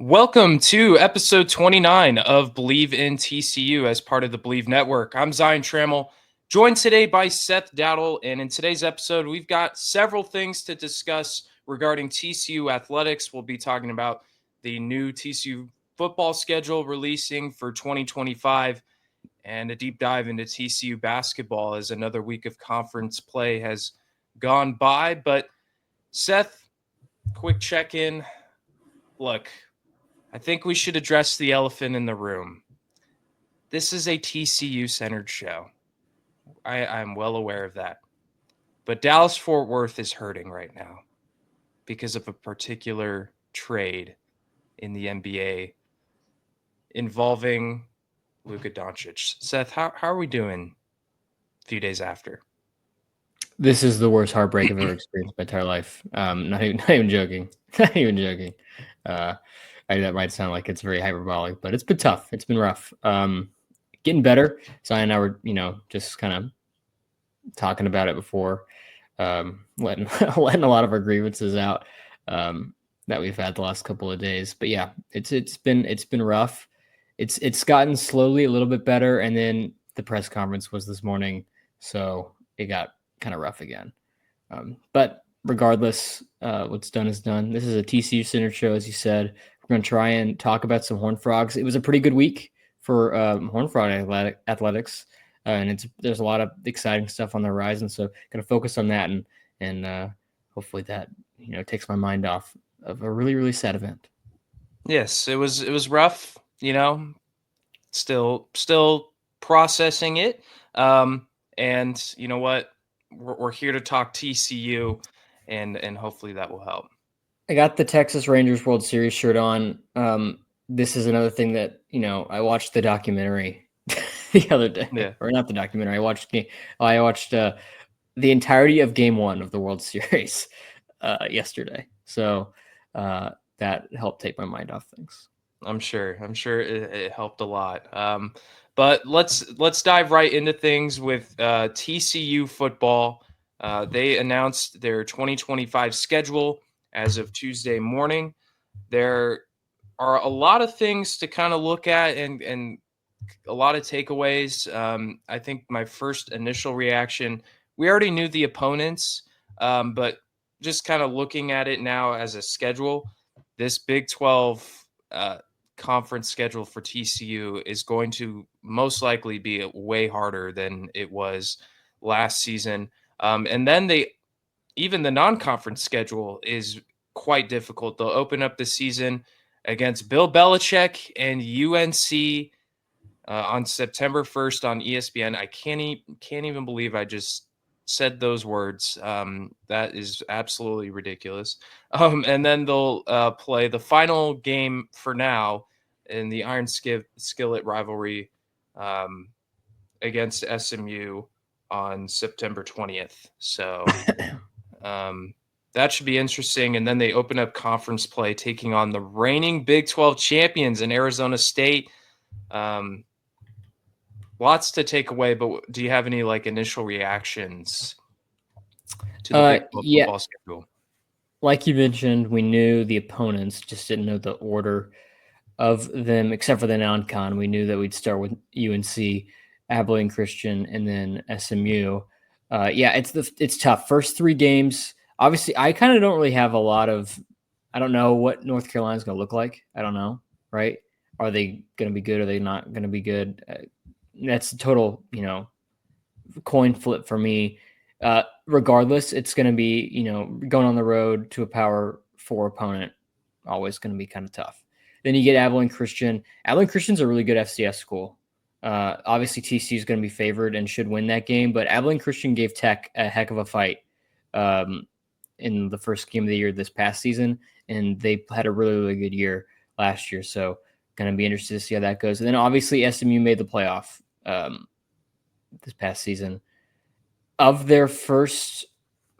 Welcome to episode 29 of Believe in TCU as part of the Believe Network. I'm Zion Trammell, joined today by Seth Dowdle, and in today's episode, we've got several things to discuss regarding TCU athletics. We'll be talking about the new TCU football schedule releasing for 2025 and a deep dive into TCU basketball as another week of conference play has gone by. But Seth, quick check-in. Look, I think we should address the elephant in the room. This is a TCU-centered show. I'm well aware of that. But Dallas-Fort Worth is hurting right now because of a particular trade in the NBA involving Luka Doncic. Seth, how are we doing a few days after? This is the worst heartbreak I've ever experienced in my entire life. Not even joking. Not even joking. That might sound like it's very hyperbolic, but it's been tough. It's been rough. Getting better. Zion and I were, just kind of talking about it before, letting a lot of our grievances out that we've had the last couple of days. But yeah, it's been rough. It's gotten slowly a little bit better, and then the press conference was this morning, so it got kind of rough again. But regardless, what's done is done. This is a TCU centered show, as you said. We're going to try and talk about some Horned Frogs. It was a pretty good week for Horned Frog athletics, and there's a lot of exciting stuff on the horizon. So going to focus on that and hopefully that takes my mind off of a really, really sad event. Yes, it was rough. Still processing it. And you know what? We're here to talk TCU, and hopefully that will help. I got the Texas Rangers World Series shirt on. This is another thing that I watched the documentary the other day, or not the documentary. I watched the entirety of Game 1 of the World Series yesterday, so that helped take my mind off things. I'm sure it helped a lot. But let's dive right into things with TCU football. They announced their 2025 schedule as of Tuesday morning. There are a lot of things to kind of look at and a lot of takeaways. I think my first initial reaction, we already knew the opponents, but just kind of looking at it now as a schedule, this Big 12 conference schedule for TCU is going to most likely be way harder than it was last season. And then even the non-conference schedule is quite difficult. They'll open up the season against Bill Belichick and UNC on September 1st on ESPN. I can't even believe I just said those words. That is absolutely ridiculous. And then they'll play the final game for now in the Iron Skillet rivalry against SMU on September 20th. So that should be interesting. And then they open up conference play, taking on the reigning Big 12 champions in Arizona State. Lots to take away, but do you have any initial reactions to the Big 12 football schedule? Like you mentioned, we knew the opponents, just didn't know the order of them, except for the non-con. We knew that we'd start with UNC, Abilene Christian, and then SMU. It's tough. First 3 games, obviously, I kind of don't really have a lot of. I don't know what North Carolina's going to look like. I don't know, right? Are they going to be good? Are they not going to be good? That's a total, coin flip for me. Regardless, it's going to be, going on the road to a Power 4 opponent, always going to be kind of tough. Then you get Abilene Christian. Abilene Christian's a really good FCS school. Obviously, TCU is going to be favored and should win that game, but Abilene Christian gave Tech a heck of a fight in the first game of the year this past season, and they had a really, really good year last year. So going to be interested to see how that goes. And then obviously SMU made the playoff this past season. Of their first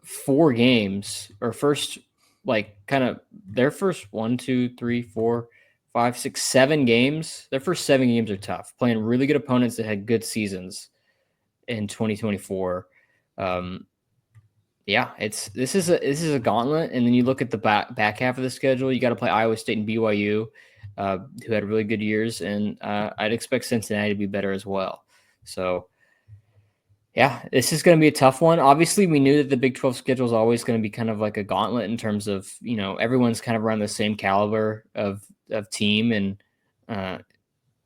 4 games, or first their first 1, 2, 3, 4, 5, 6, 7 games, their first 7 games are tough. Playing really good opponents that had good seasons in 2024. This is a gauntlet. And then you look at the back half of the schedule. You got to play Iowa State and BYU. who had really good years, and I'd expect Cincinnati to be better as well. So, yeah, this is going to be a tough one. Obviously, we knew that the Big 12 schedule is always going to be kind of like a gauntlet in terms of, everyone's kind of around the same caliber of team, and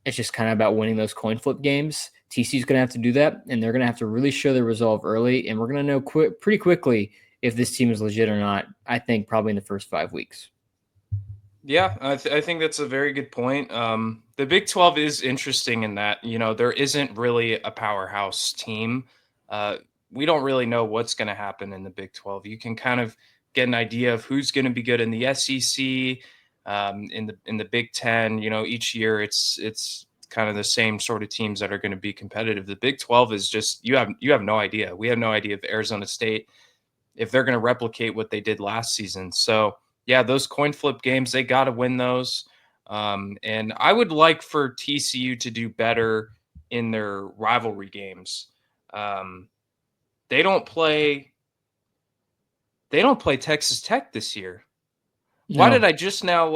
it's just kind of about winning those coin flip games. TCU's going to have to do that, and they're going to have to really show their resolve early, and we're going to know pretty quickly if this team is legit or not, I think probably in the first 5 weeks. Yeah, I think that's a very good point. The Big 12 is interesting in that, there isn't really a powerhouse team. Uh, we don't really know what's going to happen in the Big 12. You can kind of get an idea of who's going to be good in the SEC, in the Big 10. Each year it's kind of the same sort of teams that are going to be competitive. The Big 12 is just you have no idea. We have no idea if Arizona State, if they're going to replicate what they did last season. So yeah, those coin flip games, they got to win those. And I would like for TCU to do better in their rivalry games. Um, they don't play Texas Tech this year. Why did No, I just now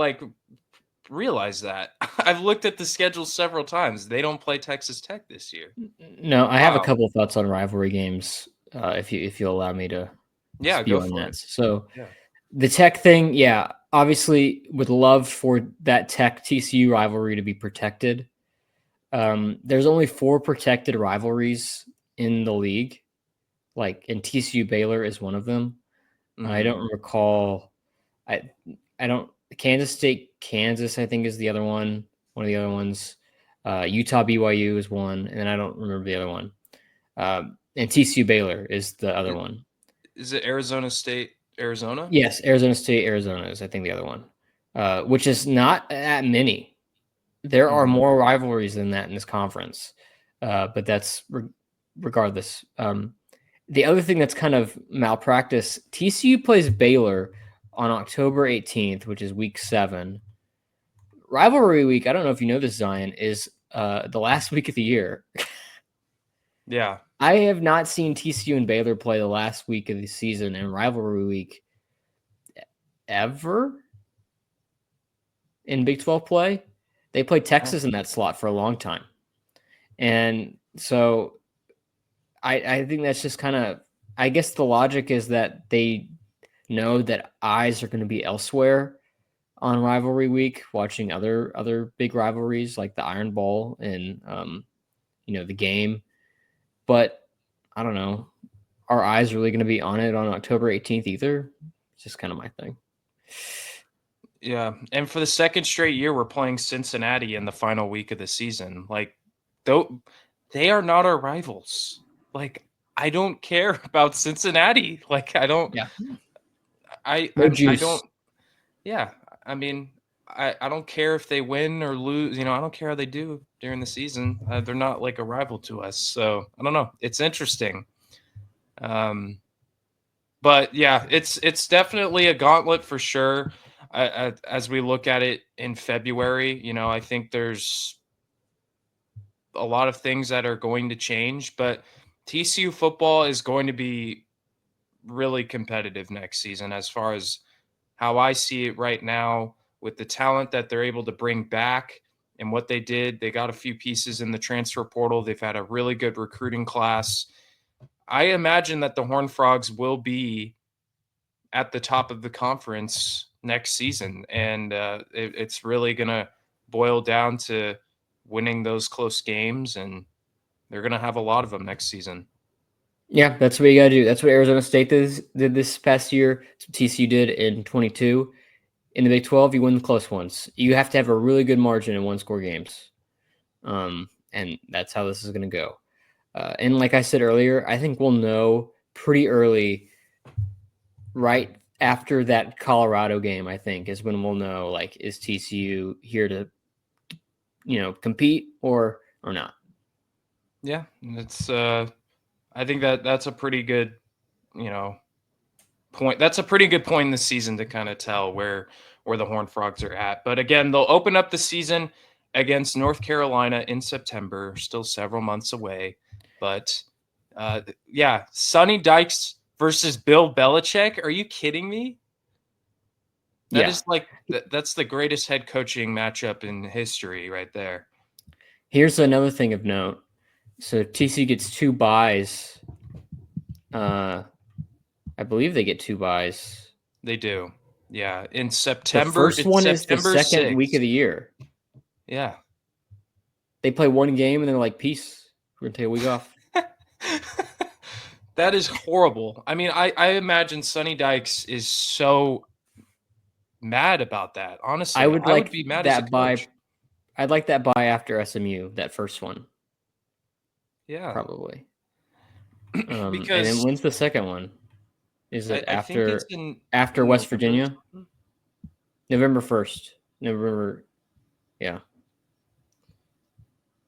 realize that? I've looked at the schedule several times. They don't play Texas Tech this year. no, I have a Wow. couple of thoughts on rivalry games. If you allow me to Yeah, go spew on for that. it. So Yeah. the Tech thing, yeah, obviously would love for that Tech TCU rivalry to be protected. There's only 4 protected rivalries in the league, and TCU Baylor is one of them. I Mm-hmm. don't recall. I I don't. Kansas State Kansas I think is the other one. One of the other ones. Utah BYU is one, and then I don't remember the other one. And TCU Baylor is the other one. Is it Arizona State, Arizona? Yes, Arizona State Arizona is I think the other one, which is not that many. There are Mm-hmm. more rivalries than that in this conference, but that's regardless. The other thing that's kind of malpractice, TCU plays Baylor on October 18th, which is week 7. Rivalry week, I don't know if you know this, Zion, is the last week of the year. Yeah. I have not seen TCU and Baylor play the last week of the season in rivalry week ever in Big 12 play. They played Texas in that slot for a long time. And so I think that's just kind of, I guess the logic is that they know that eyes are going to be elsewhere on rivalry week, watching other big rivalries like the Iron Bowl and the game. But I don't know, our eyes really going to be on it on October 18th either? It's just kind of my thing. Yeah, and for the second straight year, we're playing Cincinnati in the final week of the season. Though they are not our rivals. I don't care about Cincinnati. I don't. Yeah, no I don't. juice. Yeah, I mean, I don't care if they win or lose. I don't care how they do during the season. They're not like a rival to us. So I don't know. It's interesting. Um, but yeah, it's definitely a gauntlet for sure. As we look at it in February, I think there's a lot of things that are going to change, but TCU football is going to be really competitive next season as far as how I see it right now with the talent that they're able to bring back and what they did. They got a few pieces in the transfer portal. They've had a really good recruiting class. I imagine that the Horned Frogs will be at the top of the conference next season. And it's really going to boil down to winning those close games. And they're going to have a lot of them next season. Yeah, that's what you got to do. That's what Arizona State did this past year. That's what TCU did in 22. In the Big 12, you win the close ones. You have to have a really good margin in one-score games. And that's how this is going to go. And like I said earlier, I think we'll know pretty early, right after that Colorado game, I think, is when we'll know, is TCU here to, compete or not? Yeah. It's, I think that's a pretty good, you know, point. That's a pretty good point in the season to kind of tell where the Horned Frogs are at. But again, they'll open up the season against North Carolina in September, still several months away. But yeah, Sonny Dykes versus Bill Belichick. Are you kidding me? That Yeah. is like that's the greatest head coaching matchup in history right there. Here's another thing of note. So TC gets 2 buys. I believe they get 2 buys. They do. Yeah. In The September, first it's one is the September second week 6th. of the year. Yeah. They play one game and they're like, peace. We're going to take a week off. That is horrible. I mean, I imagine Sonny Dykes is so mad about that. I Honestly, would I would like be mad as a that buy. coach. I'd like that buy after SMU, that first one, Yeah. probably. And then Because when's the second one? Is it I think it's after in West November or Virginia? something. November 1st. November, yeah.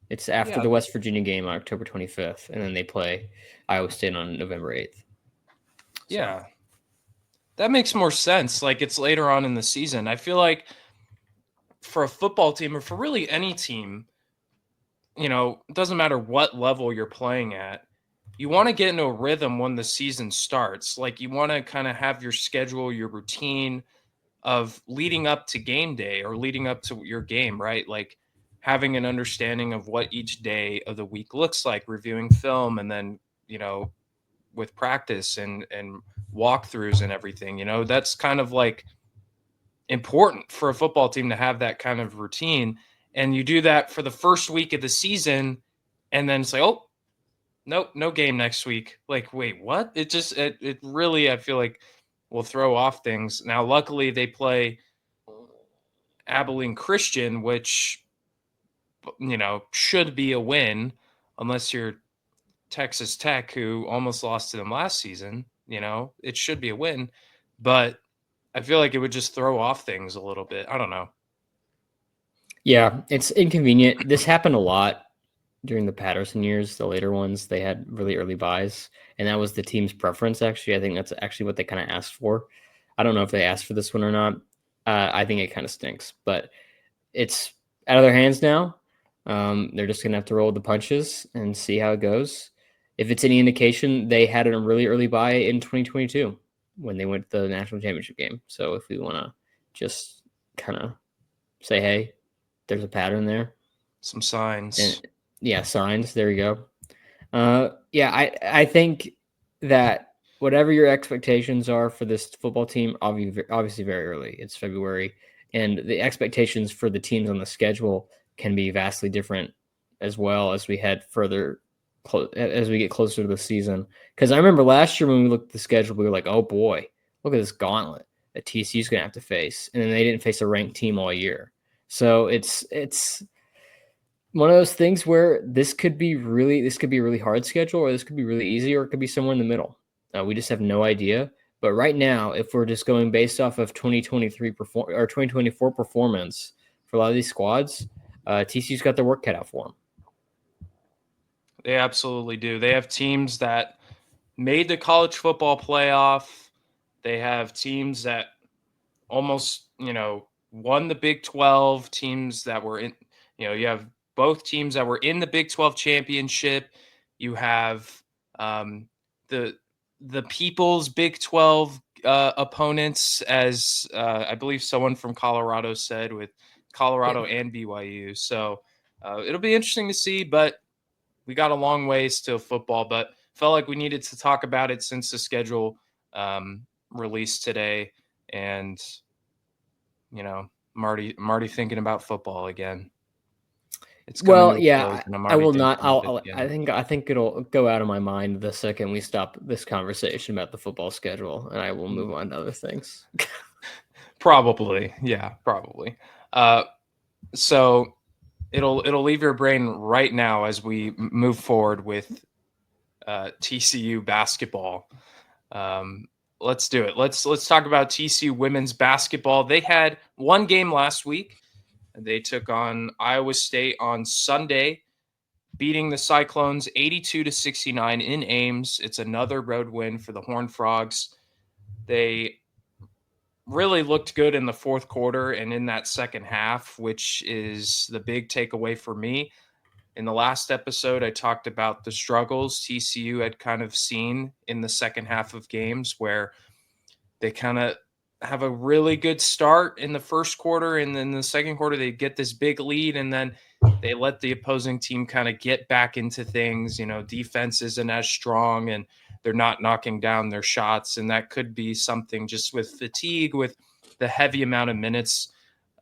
It's after Yeah. the West Virginia game on October 25th, and then they play Iowa State on November 8th. So Yeah. That makes more sense. Like it's later on in the season. I feel like for a football team or for really any team, it doesn't matter what level you're playing at. You want to get into a rhythm when the season starts. Like you want to kind of have your schedule, your routine of leading up to game day or leading up to your game, right? Like having an understanding of what each day of the week looks like, reviewing film, and then, with practice and walkthroughs and everything, that's kind of like important for a football team to have that kind of routine. And you do that for the first week of the season, and then it's like, oh, nope, no game next week. Like, wait, what? It really, I feel like, will throw off things. Now, luckily, they play Abilene Christian, which, should be a win, unless you're Texas Tech, who almost lost to them last season. It should be a win, but I feel like it would just throw off things a little bit. I don't know. yeah, it's inconvenient. This happened a lot during the Patterson years. The later ones, they had really early buys, and that was the team's preference. Actually, I think that's actually what they kind of asked for. I don't know if they asked for this one or not. I think it kind of stinks, but it's out of their hands now. They're just gonna have to roll with the punches and see how it goes. If it's any indication, they had a really early buy in 2022 when they went to the national championship game. So if we want to just kind of say, hey, there's a pattern there, Some signs. and yeah, signs. There you go. Yeah, I think that whatever your expectations are for this football team, obviously very early. It's February, and the expectations for the teams on the schedule can be vastly different as well as we head further as we get closer to the season. Because I remember last year when we looked at the schedule, we were like, "Oh boy, look at this gauntlet that TCU's going to have to face," and then they didn't face a ranked team all year. So it's one of those things where this could be a really hard schedule, or this could be really easy, or it could be somewhere in the middle. We just have no idea. But right now, if we're just going based off of 2023 or 2024 performance for a lot of these squads, TCU's got their work cut out for them. They absolutely do. They have teams that made the college football playoff. They have teams that almost, won the Big 12, teams that were in, you have both teams that were in the Big 12 championship. You have the people's Big 12 opponents, as I believe someone from Colorado said, with Colorado and BYU. So it'll be interesting to see, but we got a long ways to football, but felt like we needed to talk about it since the schedule released today. And, Marty thinking about football again. It's coming to a close, and I'm I already will thinking not. about it I again. think it'll go out of my mind the second we stop this conversation about the football schedule, and I will move on to other things. Probably. Yeah, probably. Uh, so it'll leave your brain right now as we move forward with TCU basketball. Um, let's do it. Let's talk about TCU women's basketball. They had one game last week. They took on Iowa State on Sunday, beating the Cyclones 82-69 in Ames. It's another road win for the Horned Frogs. They really looked good in the fourth quarter and in that second half, which is the big takeaway for me. In the last episode, I talked about the struggles TCU had kind of seen in the second half of games, where they kind of have a really good start in the first quarter, and then the second quarter they get this big lead, and then they let the opposing team kind of get back into things. Defense isn't as strong, and they're not knocking down their shots, and that could be something just with fatigue, with the heavy amount of minutes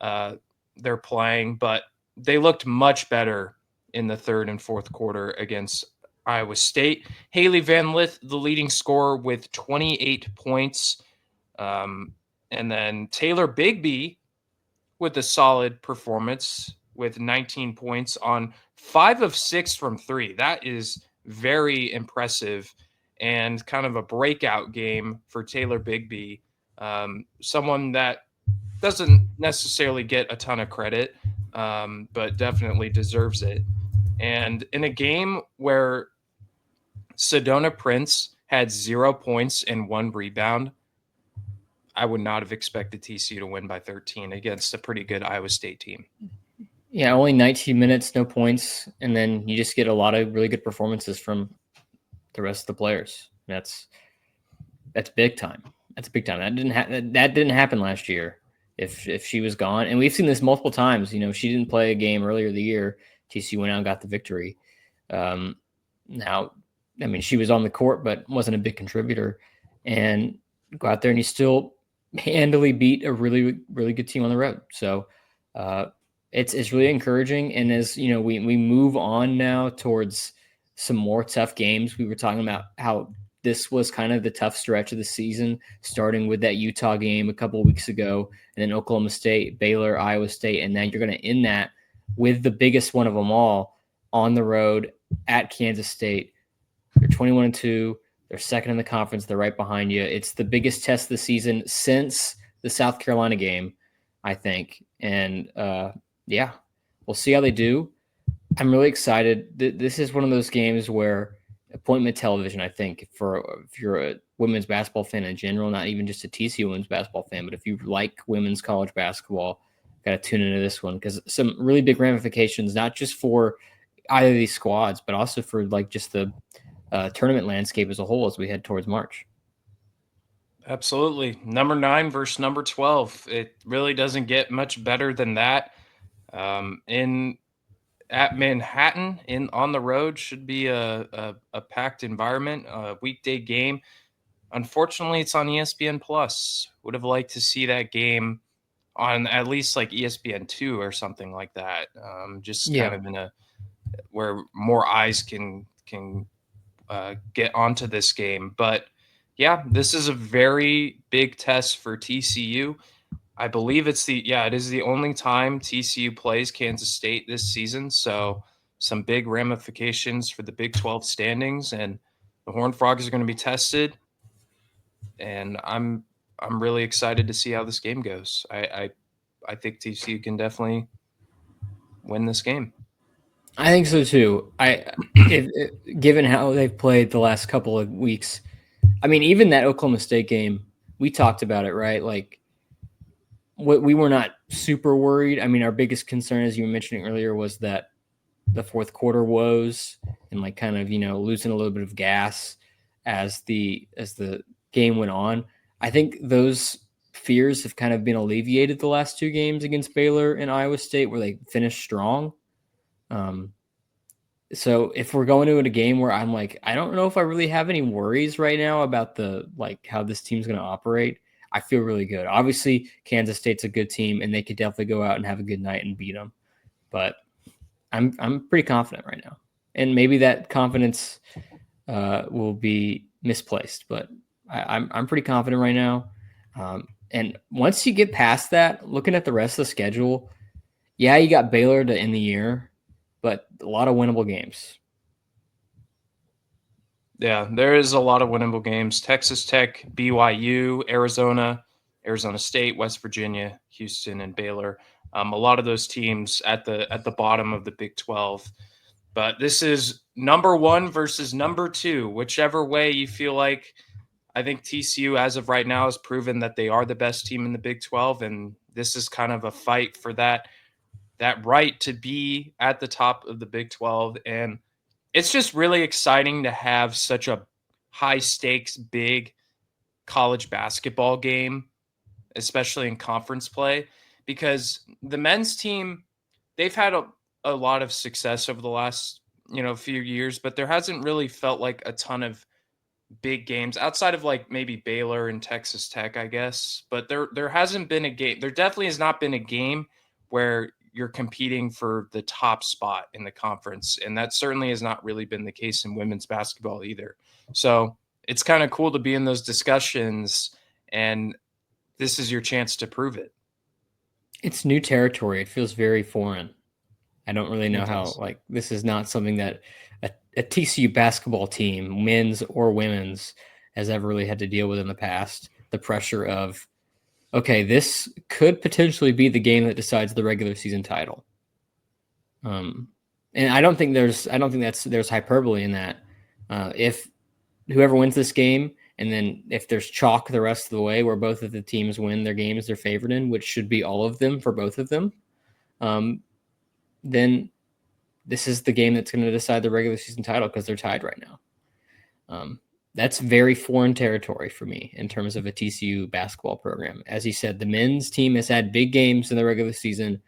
they're playing. But they looked much better in the third and fourth quarter against Iowa State. Haley Van Lith, the leading scorer, with 28 points. And then Taylor Bigby with a solid performance with 19 points on 5 of 6 from 3. That is very impressive and kind of a breakout game for Taylor Bigby. Someone that doesn't necessarily get a ton of credit, but definitely deserves it. And in a game where Sedona Prince had 0 points and 1 rebound, I would not have expected TCU to win by 13 against a pretty good Iowa State team. Yeah, only 19 minutes, no points, and then you just get a lot of really good performances from the rest of the players. That's big time. That's big time. That didn't happen last year. If she was gone, and we've seen this multiple times. She didn't play a game earlier the year. TCU went out and got the victory. Now, I mean, she was on the court, but wasn't a big contributor. And go out there and you still handily beat a really, really good team on the road. So it's really encouraging. And as we move on now towards some more tough games. We were talking about how this was kind of the tough stretch of the season, starting with that Utah game a couple of weeks ago, and then Oklahoma State, Baylor, Iowa State, and then you're going to end that with the biggest one of them all on the road at Kansas State. They're 21-2. They're second in the conference. They're right behind you. It's the biggest test of the season since the South Carolina game, I think. And yeah, we'll see how they do. I'm really excited. This is one of those games where appointment television, I think, if you're a women's basketball fan in general, not even just a TCU women's basketball fan, but if you like women's college basketball, got to tune into this one because some really big ramifications, not just for either of these squads, but also for like just the tournament landscape as a whole as we head towards March. Absolutely. Number 9 versus number 12. It really doesn't get much better than that. At Manhattan on the road should be a packed environment, a weekday game. Unfortunately, it's on ESPN Plus. Would have liked to see that game on at least like ESPN2 or something like that. Just kind of in where more eyes can get onto this game. But yeah, this is a very big test for TCU. I believe it is the only time TCU plays Kansas State this season. So some big ramifications for the Big 12 standings, and the Horned Frogs are going to be tested. And I'm really excited to see how this game goes. I think TCU can definitely win this game. I think so too. Given how they've played the last couple of weeks, I mean, even that Oklahoma State game, we talked about it, right? Like, we were not super worried. I mean, our biggest concern, as you were mentioning earlier, was that the fourth quarter woes and like kind of losing a little bit of gas as the game went on. I think those fears have kind of been alleviated the last two games against Baylor and Iowa State, where they finished strong. So if we're going to a game where I'm like, I don't know if I really have any worries right now about how this team's going to operate, I feel really good. Obviously, Kansas State's a good team, and they could definitely go out and have a good night and beat them. But I'm pretty confident right now, and maybe that confidence will be misplaced. But I'm pretty confident right now. And once you get past that, looking at the rest of the schedule, yeah, you got Baylor to end the year, but a lot of winnable games. Yeah, there is a lot of winnable games. Texas Tech, BYU, Arizona State, West Virginia, Houston, and Baylor. A lot of those teams at the bottom of the Big 12. But this is number 1 versus number 2, whichever way you feel like. I think TCU, as of right now, has proven that they are the best team in the Big 12, and this is kind of a fight for that right to be at the top of the Big 12. And it's just really exciting to have such a high stakes, big college basketball game. especially in conference play, because the men's team, they've had a lot of success over the last, few years, but there hasn't really felt like a ton of big games outside of like maybe Baylor and Texas Tech, I guess. But there hasn't been a game. There definitely has not been a game where you're competing for the top spot in the conference, and that certainly has not really been the case in women's basketball either. So it's kind of cool to be in those discussions, and this is your chance to prove it. It's new territory. It feels very foreign. I don't really know It how, does. like, this is not something that a TCU basketball team, men's or women's, has ever really had to deal with in the past. The pressure of, okay, this could potentially be the game that decides the regular season title. And I don't think there's hyperbole in that. If whoever wins this game, and then if there's chalk the rest of the way where both of the teams win their games they're favored in, which should be all of them for both of them, then this is the game that's going to decide the regular season title because they're tied right now. That's very foreign territory for me in terms of a TCU basketball program. As you said, the men's team has had big games in the regular season,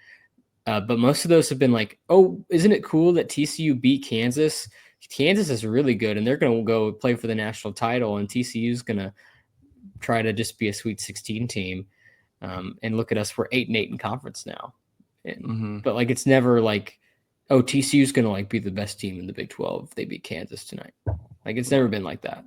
but most of those have been like, oh, isn't it cool that TCU beat Kansas? Kansas is really good, and they're going to go play for the national title, and TCU is going to try to just be a Sweet 16 team. And look at us, we're 8-8 in conference now. But like, it's never like, oh, TCU is going to like be the best team in the Big 12 if they beat Kansas tonight. Like, it's never been like that.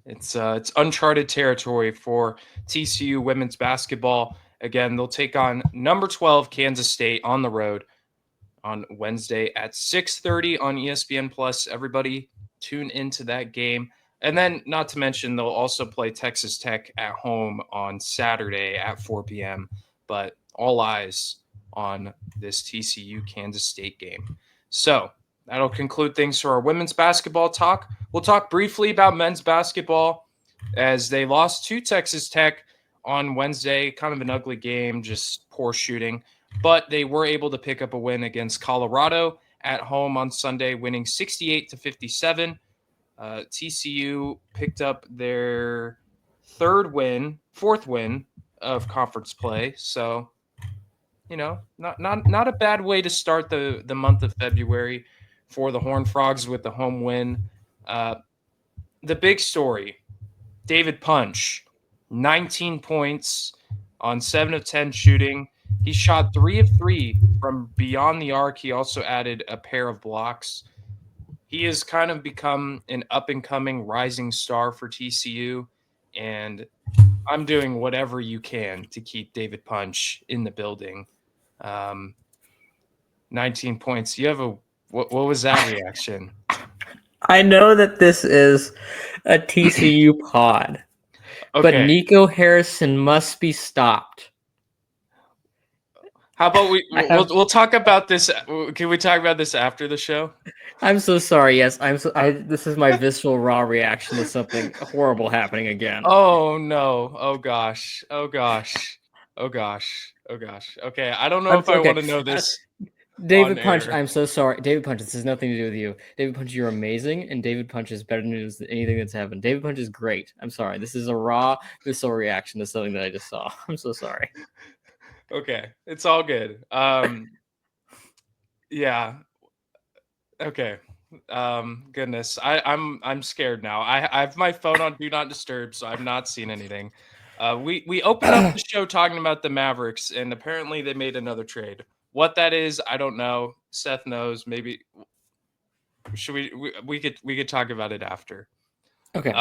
It's uncharted territory for TCU women's basketball. Again, they'll take on number 12 Kansas State on the road on Wednesday at 6:30 on ESPN Plus. Everybody tune into that game. And then, not to mention, they'll also play Texas Tech at home on Saturday at 4 p.m. But all eyes on this TCU Kansas State game. So that'll conclude things for our women's basketball talk. We'll talk briefly about men's basketball as they lost to Texas Tech on Wednesday. Kind of an ugly game, just poor shooting. But they were able to pick up a win against Colorado at home on Sunday, winning 68-57. TCU picked up their fourth win of conference play. So, not a bad way to start the month of February for the Horned Frogs with the home win. The big story, David Punch, 19 points on 7 of 10 shooting. He shot 3 of 3 from beyond the arc. He also added a pair of blocks. He has kind of become an up-and-coming rising star for TCU, and I'm doing whatever you can to keep David Punch in the building. 19 points. You have what was that reaction? I know that this is a TCU pod, but Okay. Nico Harrison must be stopped. How about we'll talk about this? Can we talk about this after the show? I'm so sorry. Yes, this is my visceral raw reaction to something horrible happening again. Oh no! Oh gosh! Oh gosh! Oh gosh! Oh gosh! Okay, I don't know if I Okay. want to know this. David on Punch, air. I'm so sorry. David Punch, this has nothing to do with you. David Punch, you're amazing, and David Punch is better news than anything that's happened. David Punch is great. I'm sorry. This is a raw, visceral reaction to something that I just saw. I'm so sorry. Okay, it's all good. Yeah. Okay. Goodness, I'm scared now. I have my phone on do not disturb, so I've not seen anything. We opened up the show talking about the Mavericks, and apparently they made another trade. What that is, I don't know. Seth knows. Maybe should we could talk about it after. Okay.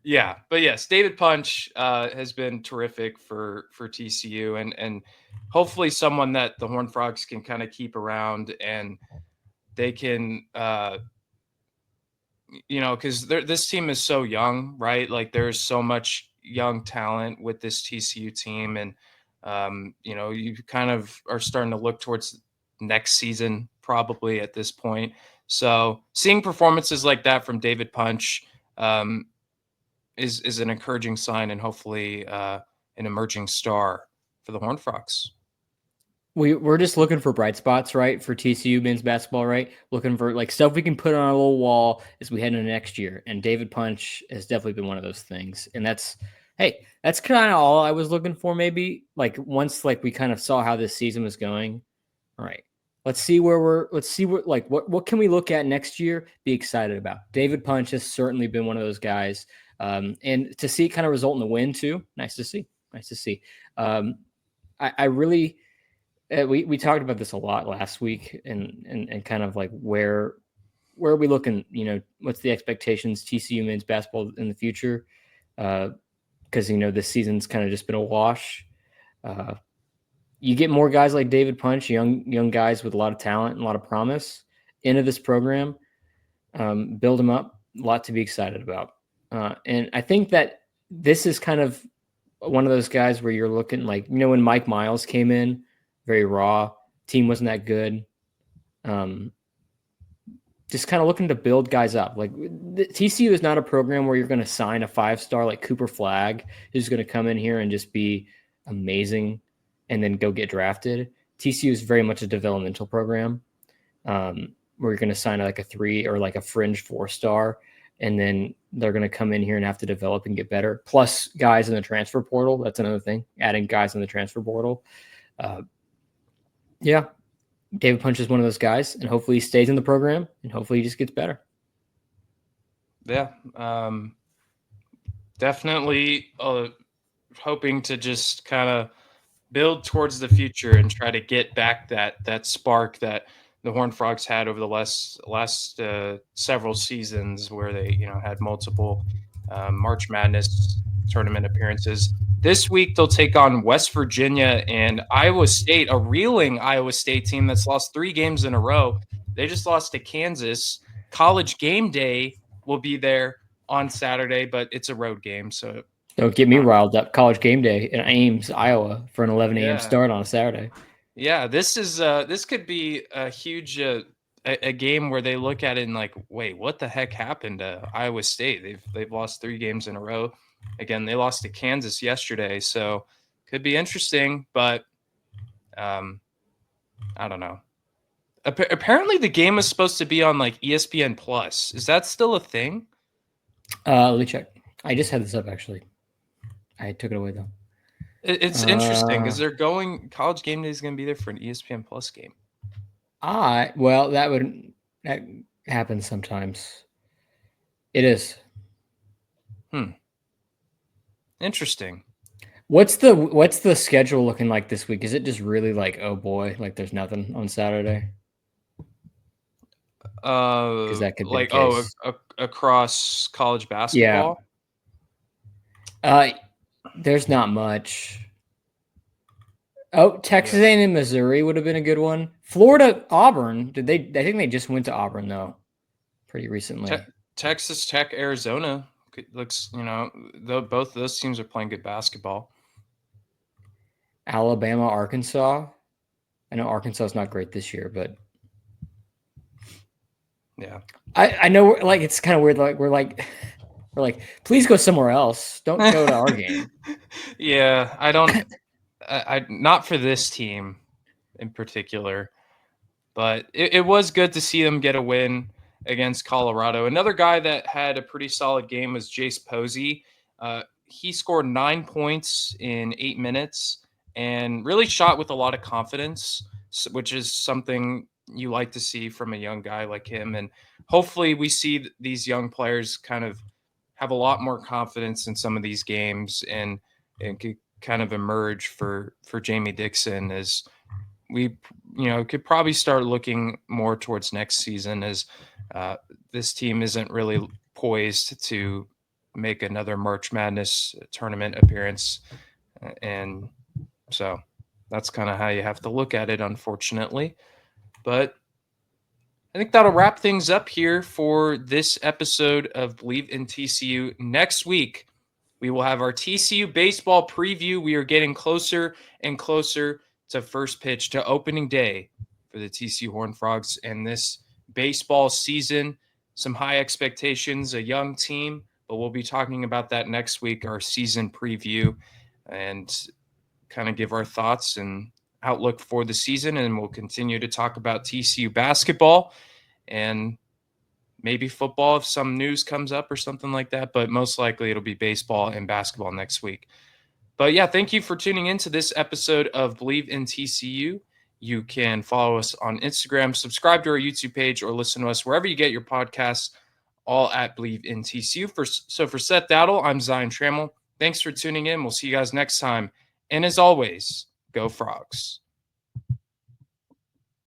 Yeah, but yes, David Punch has been terrific for TCU, and hopefully someone that the Horned Frogs can kind of keep around, and they can because this team is so young, right? Like there's so much young talent with this TCU team, and you kind of are starting to look towards next season probably at this point. So seeing performances like that from David Punch is an encouraging sign, and hopefully an emerging star for the Horned Frogs. We're just looking for bright spots, right? For TCU men's basketball, right? Looking for like stuff we can put on a little wall as we head into next year. And David Punch has definitely been one of those things. And that's Hey, that's kind of all I was looking for. Maybe like once like we kind of saw how this season was going. All right, let's see what can we look at next year? Be excited about. David Punch has certainly been one of those guys, and to see it kind of result in the win too. Nice to see. Nice to see. I really we talked about this a lot last week, and kind of like where are we looking? You know, what's the expectations TCU men's basketball in the future? Because this season's kind of just been a wash. Uh, you get more guys like David Punch, young guys with a lot of talent and a lot of promise into this program. Build them up. A lot to be excited about. And I think that this is kind of one of those guys where you're looking like when Mike Miles came in, very raw. Team wasn't that good. Just kind of looking to build guys up. Like TCU is not a program where you're going to sign a 5-star like Cooper Flagg who's going to come in here and just be amazing and then go get drafted. TCU is very much a developmental program where you're going to sign like a 3 or like a fringe 4-star, and then they're going to come in here and have to develop and get better. Plus guys in the transfer portal. That's another thing. Adding guys in the transfer portal. Yeah, David Punch is one of those guys, and hopefully he stays in the program, and hopefully he just gets better. Yeah, definitely hoping to just kind of build towards the future and try to get back that spark that the Horned Frogs had over the last several seasons, where they had multiple March Madness tournament appearances. This week they'll take on West Virginia and Iowa State, a reeling Iowa State team that's lost 3 games in a row. They just lost to Kansas. College game day will be there on Saturday, but it's a road game, so Don't get me riled up. College game day in Ames, Iowa, for an 11 a.m. start on a Saturday. Yeah, this could be a huge a game where they look at it and like, wait, what the heck happened to Iowa State? They've lost 3 games in a row. Again, they lost to Kansas yesterday, so could be interesting, but I don't know. Apparently, the game is supposed to be on like ESPN Plus. Is that still a thing? Let me check. I just had this up actually. I took it away though. It's interesting because College Game Day is going to be there for an ESPN Plus game. Well, that happens sometimes. It is. Interesting. What's the schedule looking like this week? Is it just really like, oh boy, like there's nothing on Saturday? Because that could be the case. Across college basketball. Yeah. There's not much. Oh, Texas A&M Missouri would have been a good one. Florida Auburn. I think they just went to Auburn though, pretty recently. Texas Tech Arizona looks. Both of those teams are playing good basketball. Alabama Arkansas. I know Arkansas is not great this year, but yeah, I know. Like it's kind of weird. Like we're like, please go somewhere else. Don't go to our game. Yeah, I don't. I not for this team in particular, but it was good to see them get a win against Colorado. Another guy that had a pretty solid game was Jace Posey. He scored 9 points in 8 minutes and really shot with a lot of confidence, which is something you like to see from a young guy like him. And hopefully we see these young players kind of have a lot more confidence in some of these games and could kind of emerge for Jamie Dixon as we could probably start looking more towards next season, as this team isn't really poised to make another March Madness tournament appearance. And so that's kind of how you have to look at it, unfortunately. But I think that'll wrap things up here for this episode of Believe in TCU. Next week, we will have our TCU baseball preview. We are getting closer and closer to first pitch, to opening day for the TCU Horned Frogs and this baseball season. Some high expectations, a young team, but we'll be talking about that next week, our season preview, and kind of give our thoughts and outlook for the season. And we'll continue to talk about TCU basketball. And maybe football if some news comes up or something like that, but most likely it'll be baseball and basketball next week. But yeah, thank you for tuning in to this episode of Believe in TCU. You can follow us on Instagram, subscribe to our YouTube page, or listen to us wherever you get your podcasts, all at Believe in TCU. So for Seth Dowdle, I'm Zion Trammell. Thanks for tuning in. We'll see you guys next time. And as always, go Frogs.